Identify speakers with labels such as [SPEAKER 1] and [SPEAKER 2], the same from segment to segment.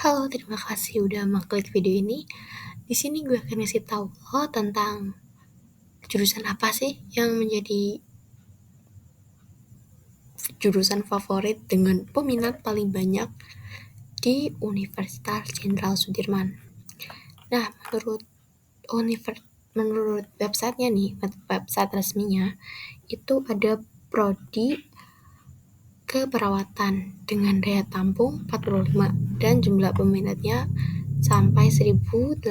[SPEAKER 1] Halo, terima kasih udah mengklik video ini. Di sini gue akan ngasih tahu lo tentang jurusan apa sih yang menjadi jurusan favorit dengan peminat paling banyak di Universitas Jenderal Sudirman. Nah, menurut websitenya nih, website resminya, itu ada prodi keperawatan dengan daya tampung 45 dan jumlah peminatnya sampai 1.888,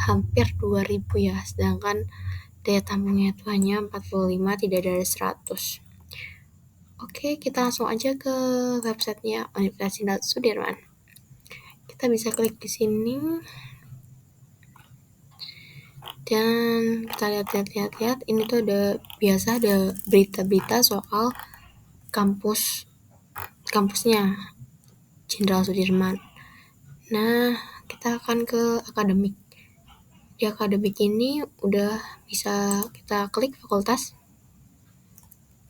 [SPEAKER 1] hampir 2.000 ya, sedangkan daya tampungnya itu hanya 45, tidak dari 100. Oke, kita langsung aja ke websitenya Universitas Sudirman. Kita bisa klik di sini dan kita lihat. Ini tuh ada berita-berita soal kampusnya Jenderal Sudirman. Nah, kita akan ke akademik. Di akademik ini udah bisa kita klik fakultas.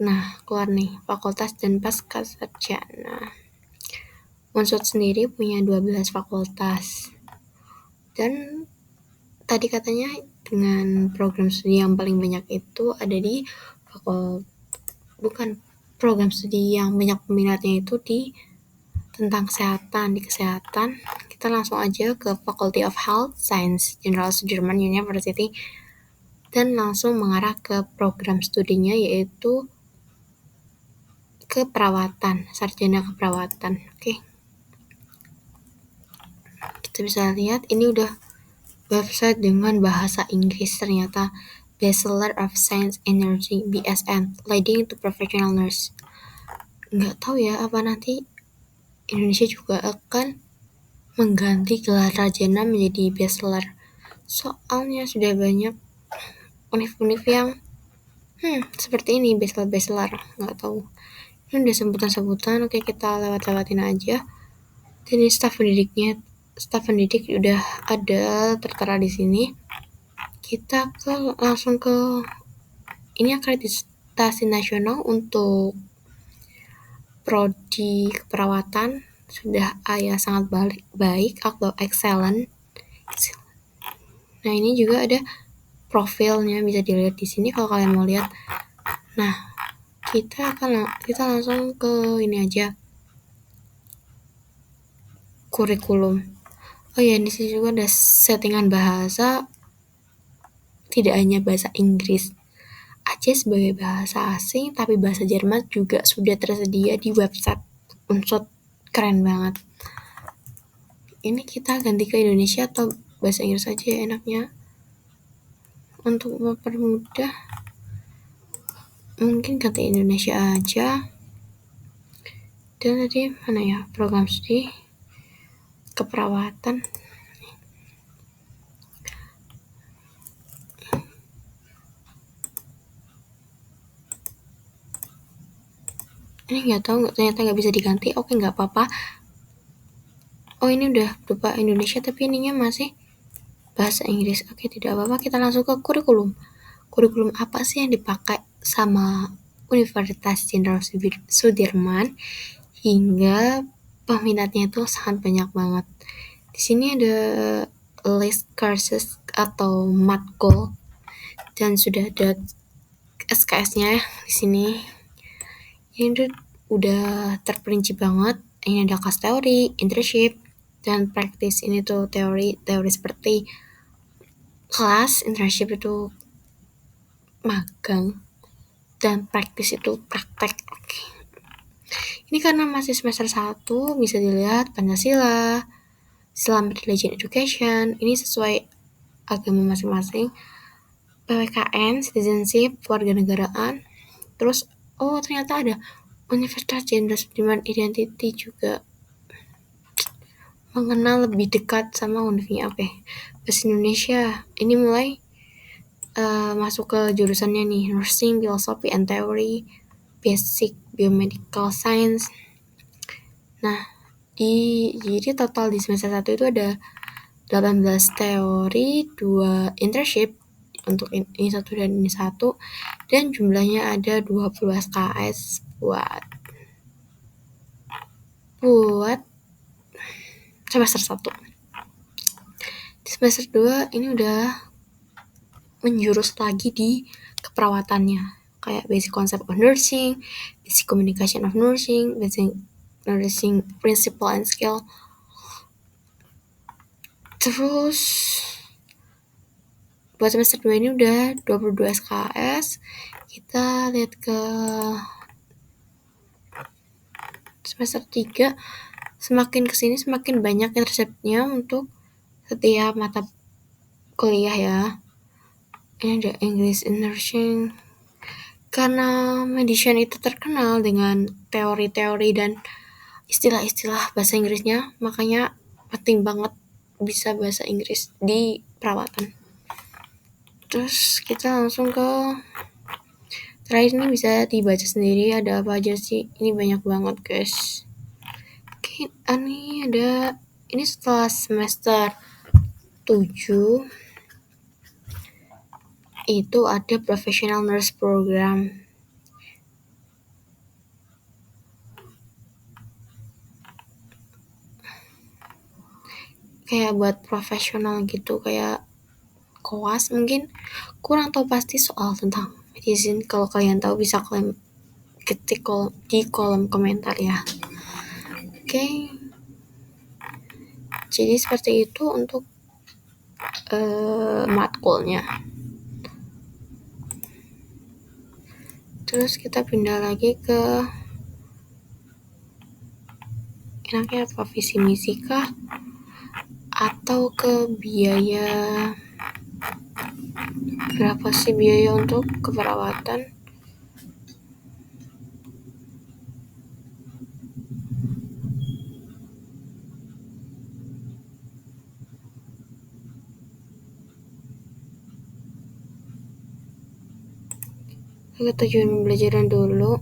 [SPEAKER 1] Nah, keluar nih, fakultas dan pascasarjana. Unsur sendiri punya 12 fakultas. Dan tadi katanya dengan program studi yang paling banyak itu ada di program studi yang banyak peminatnya itu di tentang kesehatan. Di kesehatan, kita langsung aja ke Faculty of Health Science Jenderal Sudirman University dan langsung mengarah ke program studinya yaitu keperawatan, sarjana keperawatan. Oke. Kita bisa lihat ini udah website dengan bahasa Inggris, ternyata Bachelor of Science in Nursing BSN leading to professional nurse. Nggak tahu ya apa nanti Indonesia juga akan mengganti gelar sarjana menjadi bachelor. Soalnya sudah banyak univ-univ yang seperti ini, bachelor. Nggak tahu. Ini udah sebutan-sebutan, oke kita lewatin aja. Jadi staf pendidik udah ada tertera di sini. Kita langsung ke ini akreditasi nasional untuk prodi keperawatan sudah sangat baik atau excellent. Nah, ini juga ada profilnya, bisa dilihat di sini kalau kalian mau lihat. Nah, kita langsung ke ini aja, kurikulum. Oh ya, di sini juga ada settingan bahasa, tidak hanya bahasa Inggris aja sebagai bahasa asing, tapi bahasa Jerman juga sudah tersedia di website Unsur. Keren banget. Ini kita ganti ke Indonesia atau bahasa Inggris aja ya enaknya. Untuk mempermudah, mungkin ganti Indonesia aja. Dan tadi mana ya, program studi keperawatan. Ini nggak tahu, ternyata nggak bisa diganti. Oke, nggak apa-apa. Oh, ini udah berupa Indonesia tapi ininya masih bahasa Inggris. Oke, tidak apa-apa. Kita langsung ke kurikulum. Kurikulum apa sih yang dipakai sama Universitas Jenderal Sudirman hingga peminatnya itu sangat banyak banget. Di sini ada list courses atau matkul dan sudah ada SKS-nya di sini. Ini udah terperinci banget. Ini ada kelas teori, internship, dan praktis. Ini tuh teori seperti kelas, internship itu magang, dan praktis itu praktek. Ini karena masih semester 1, bisa dilihat Pancasila, Islamic Religion Education, ini sesuai agama masing-masing, PWKN, citizenship, kewarganegaraan, terus ternyata ada Universitas Jenderal Sudirman Identity juga, mengenal lebih dekat sama univnya. Oke, bahasa Indonesia, ini mulai masuk ke jurusannya nih, Nursing, Philosophy and Theory, Basic Biomedical Science. Nah, jadi total di semester 1 itu ada 18 teori, 2 internship untuk ini satu dan ini satu, dan jumlahnya ada 20 SKS buat semester 1. Di semester 2 ini udah menjurus lagi di keperawatannya, kayak basic concept of nursing, basic communication of nursing, basic nursing principle and skill. Terus buat semester 2 ini udah 22 SKS. Kita lihat ke semester 3, semakin kesini semakin banyak interceptnya untuk setiap mata kuliah ya. Ini ada English in Nursing. Karena medicine itu terkenal dengan teori-teori dan istilah-istilah bahasa Inggrisnya, makanya penting banget bisa bahasa Inggris di perawatan. Terus kita langsung ke terakhir, ini bisa dibaca sendiri ada apa aja sih. Ini banyak banget guys. Oke, ini ada, ini setelah semester 7 itu ada professional nurse program. Kayak buat profesional gitu, kayak koas mungkin. Kurang tahu pasti soal tentang medicine. Kalau kalian tahu bisa kalian ketik di kolom komentar ya. Oke. Jadi seperti itu untuk matkulnya. Terus kita pindah lagi ke enaknya apa, visi misi kah atau ke biaya, berapa sih biaya untuk keperawatan. Ke tujuan pembelajaran dulu.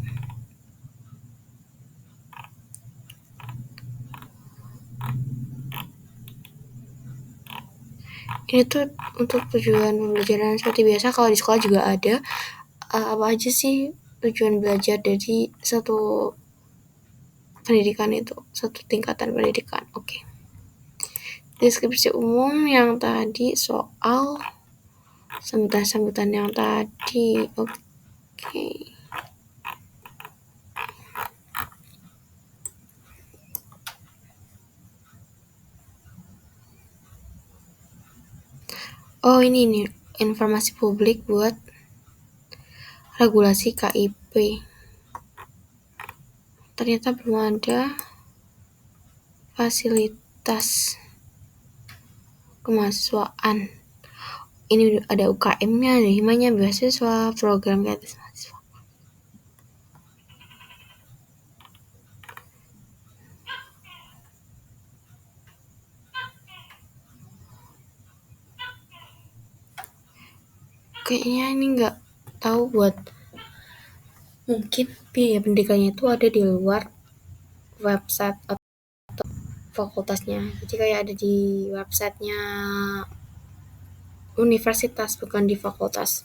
[SPEAKER 1] Ini tuh untuk tujuan pembelajaran seperti biasa, kalau di sekolah juga ada. Apa aja sih tujuan belajar dari satu pendidikan itu, satu tingkatan pendidikan. Oke. Deskripsi umum yang tadi soal sambutan-sambutan yang tadi. Oke. Oh, ini nih informasi publik buat regulasi KIP. Ternyata belum ada fasilitas kemahasiswaan. Ini ada UKM-nya, ada himanya beasiswa, program gratis mahasiswa. Kayaknya ini nggak tahu, buat mungkin biaya pendidikannya itu ada di luar website atau fakultasnya. Jadi kayak ada di websitenya universitas, bukan di fakultas.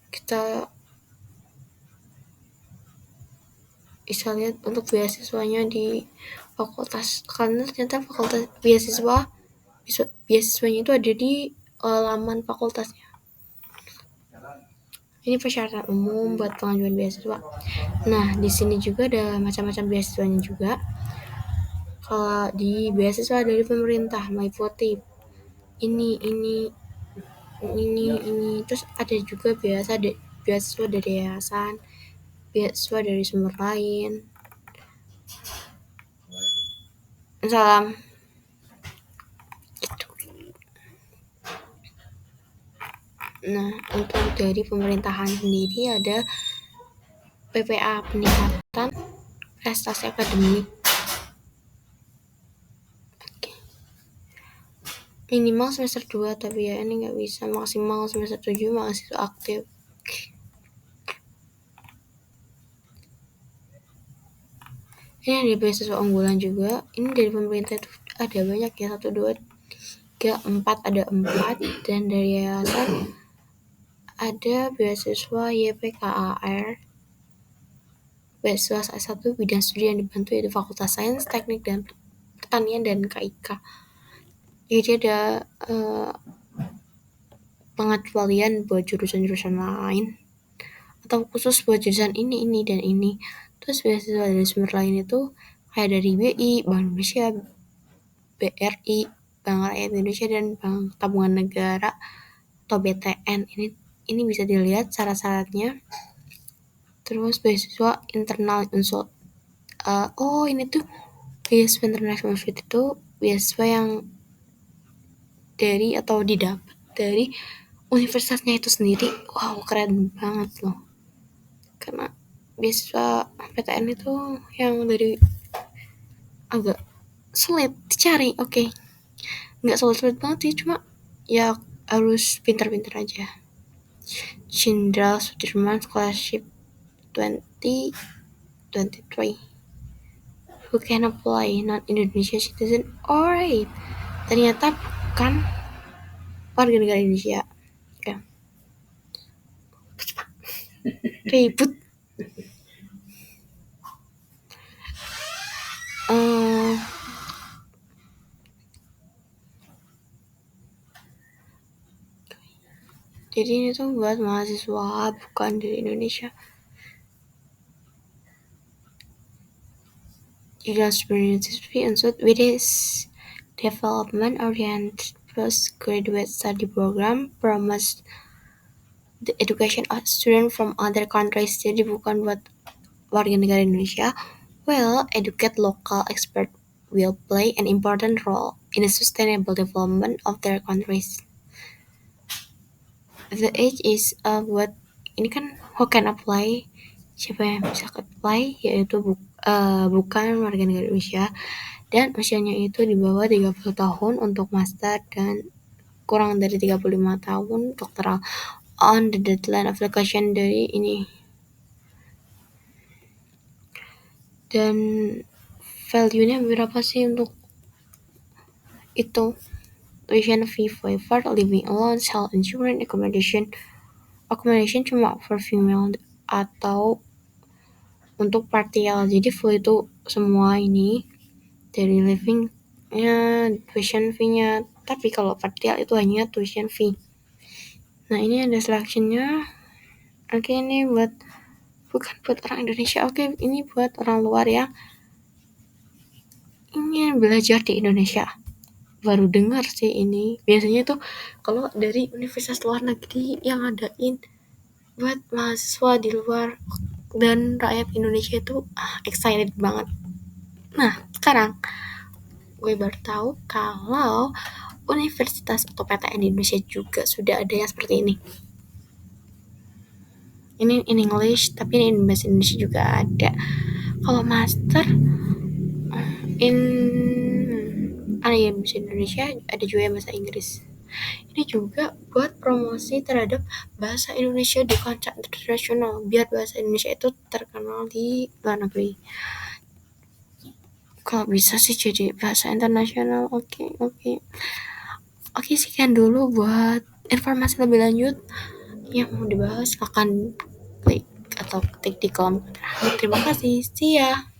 [SPEAKER 1] Kita bisa lihat untuk beasiswanya di fakultas, karena ternyata fakultas beasiswanya itu ada di laman fakultasnya. Ini persyaratan umum buat pengajuan beasiswa. Nah, di sini juga ada macam-macam beasiswanya juga. Kalau di beasiswa dari pemerintah, MyVotip, ini, terus ada juga beasiswa dari yayasan, beasiswa dari sumber lain. Salam. Gitu. Nah, untuk dari pemerintahan sendiri ada PPA, peningkatan prestasi akademik. Minimal semester 2, tapi ya ini nggak bisa. Maksimal semester 7 mahasiswa aktif. Ini ada beasiswa unggulan juga. Ini dari pemerintah itu ada banyak ya, 1, 2, 3, 4, ada 4. Dan dari yayasan ada beasiswa YPKAR, beasiswa S1 bidang studi yang dibantu yaitu Fakultas Sains, Teknik, dan Pertanian dan KIK. Jadi ada pengecualian buat jurusan-jurusan lain atau khusus buat jurusan ini, dan ini. Terus beasiswa dari sumber lain itu kayak dari BI, Bank Indonesia, BRI, Bank Rakyat Indonesia, dan Bank Tabungan Negara atau BTN. Ini bisa dilihat syarat-syaratnya. Terus beasiswa internal unsur. Ini tuh beasiswa international itu beasiswa yang dari atau didapat dari universitasnya itu sendiri. Wow, keren banget loh. Karena beasiswa PTN itu yang dari agak sulit dicari. Oke. Nggak sulit-sulit banget sih, cuma ya harus pintar-pintar aja. Jenderal Sudirman Scholarship 2023. Who can apply? Not Indonesian citizen. Alright. Ternyata bukan warga negara Indonesia. Oke. Ribut. Jadi ini tuh buat mahasiswa bukan dari Indonesia. University Institute with its development-oriented postgraduate study program promotes the education of students from other countries. Jadi bukan buat warga negara Indonesia. Well, educate local experts will play an important role in the sustainable development of their countries. The age is buat ini kan who can apply, siapa yang bisa apply, yaitu bukan warga negara Indonesia, dan usianya itu di bawah 30 tahun untuk master dan kurang dari 35 tahun doktoral. On the deadline application dari ini. Dan value-nya berapa sih untuk itu? Tuition fee waiver, living allowance, health insurance, accommodation cuma for female atau untuk partial. Jadi full itu semua ini dari living-nya, tuition fee-nya. Tapi kalau partial itu hanya tuition fee. Nah, ini ada selection-nya. Oke, ini bukan buat orang Indonesia. Oke, ini buat orang luar ya. Ingin belajar di Indonesia. Baru dengar sih ini. Biasanya tuh kalau dari universitas luar negeri yang ngadain buat mahasiswa di luar dan rakyat Indonesia itu excited banget. Nah, sekarang gue baru tahu kalau universitas atau PTN di Indonesia juga sudah ada yang seperti ini. Ini in English, tapi in bahasa Indonesia juga ada. Kalau master ya bahasa Indonesia, ada juga yang bahasa Inggris. Ini juga buat promosi terhadap bahasa Indonesia di kancah internasional, biar bahasa Indonesia itu terkenal di luar negeri. Kalau bisa sih jadi bahasa internasional. Oke, sekian dulu buat informasi lebih lanjut yang mau dibahas, silahkan klik atau ketik di kolom komentar. Terima kasih, see ya.